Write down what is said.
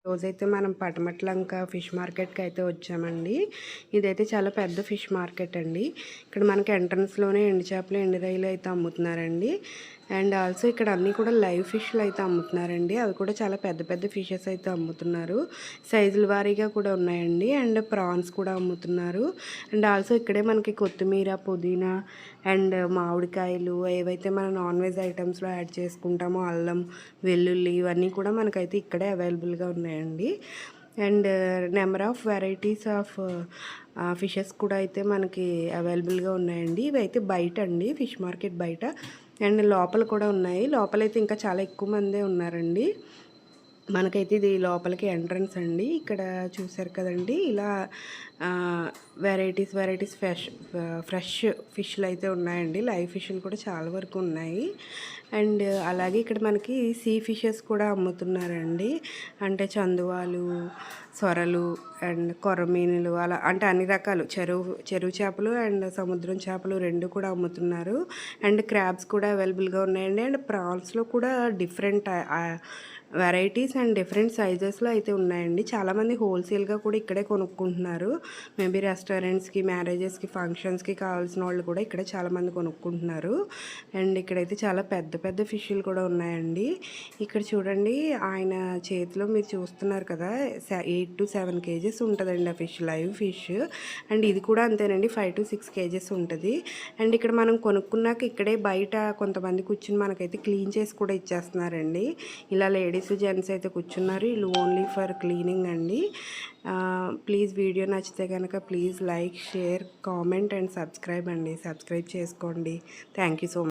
రోజైతే మనం పటమట్లంక ఫిష్ మార్కెట్కి అయితే వచ్చామండి. ఇదైతే చాలా పెద్ద ఫిష్ మార్కెట్ అండి. ఇక్కడ మనకి ఎంట్రన్స్లోనే ఎండు చేపలు, ఎండు రొయ్యలు అయితే అమ్ముతున్నారండి. అండ్ ఆల్సో ఇక్కడ అన్నీ కూడా లైవ్ ఫిష్లు అయితే అమ్ముతున్నారండి. అవి కూడా చాలా పెద్ద పెద్ద ఫిషెస్ అయితే అమ్ముతున్నారు. సైజుల వారీగా కూడా ఉన్నాయండి. అండ్ ప్రాన్స్ కూడా అమ్ముతున్నారు. అండ్ ఆల్సో ఇక్కడే మనకి కొత్తిమీర, పుదీనా అండ్ మామిడికాయలు, ఏవైతే మనం నాన్ వెజ్ ఐటమ్స్లో యాడ్ చేసుకుంటామో అల్లం, వెల్లుల్లి ఇవన్నీ కూడా మనకైతే ఇక్కడే అవైలబుల్గా ఉన్నాయండి. And number of varieties of fishes కూడా అయితే మనకి అవైలబుల్గా ఉన్నాయండి. ఇవైతే బయట అండి, ఫిష్ మార్కెట్ బయట. అండ్ లోపల కూడా ఉన్నాయి. లోపలైతే ఇంకా చాలా ఎక్కువ మందే ఉన్నారండి. మనకైతే ఇది లోపలికి ఎంట్రన్స్ అండి. ఇక్కడ చూసారు కదండి, ఇలా వెరైటీస్ ఫ్రెష్ ఫిష్లు అయితే ఉన్నాయండి. లైవ్ ఫిష్లు కూడా చాలా వరకు ఉన్నాయి. అండ్ అలాగే ఇక్కడ మనకి సీ ఫిషెస్ కూడా అమ్ముతున్నారండి. అంటే చందువాలు, సొరలు అండ్ కొర్రమీనులు, అలా అంటే అన్ని రకాలు చెరువు చేపలు అండ్ సముద్రం చేపలు రెండు కూడా అమ్ముతున్నారు. అండ్ క్రాబ్స్ కూడా అవైలబుల్గా ఉన్నాయండి. అండ్ ప్రాన్స్లో కూడా డిఫరెంట్ వెరైటీస్ అండ్ డిఫరెంట్ సైజెస్లో అయితే ఉన్నాయండి. చాలామంది హోల్సేల్గా కూడా ఇక్కడే కొనుక్కుంటున్నారు. మేబీ రెస్టారెంట్స్కి, మ్యారేజెస్కి, ఫంక్షన్స్కి కావాల్సిన వాళ్ళు కూడా ఇక్కడే చాలామంది కొనుక్కుంటున్నారు. అండ్ ఇక్కడైతే చాలా పెద్ద పెద్ద ఫిష్లు కూడా ఉన్నాయండి. ఇక్కడ చూడండి, ఆయన చేతిలో మీరు చూస్తున్నారు కదా, 8 to 7 kgs ఉంటుందండి ఆ ఫిష్, లైవ్ ఫిష్. అండ్ ఇది కూడా అంతేనండి, 5 to 6 kgs ఉంటుంది. అండ్ ఇక్కడ మనం కొనుక్కున్నాక ఇక్కడే బయట కొంతమంది కూర్చుని మనకైతే క్లీన్ చేసి కూడా ఇచ్చేస్తున్నారండి. ఇలా లేడీస్ జెంట్స్ అయితే కూర్చున్నారు. వీళ్ళు ఓన్లీ ఫర్ క్లీనింగ్ అండి. ప్లీజ్ వీడియో నచ్చితే కనుక please like, share, comment and subscribe అండి. సబ్స్క్రైబ్ చేసుకోండి. Thank you so much.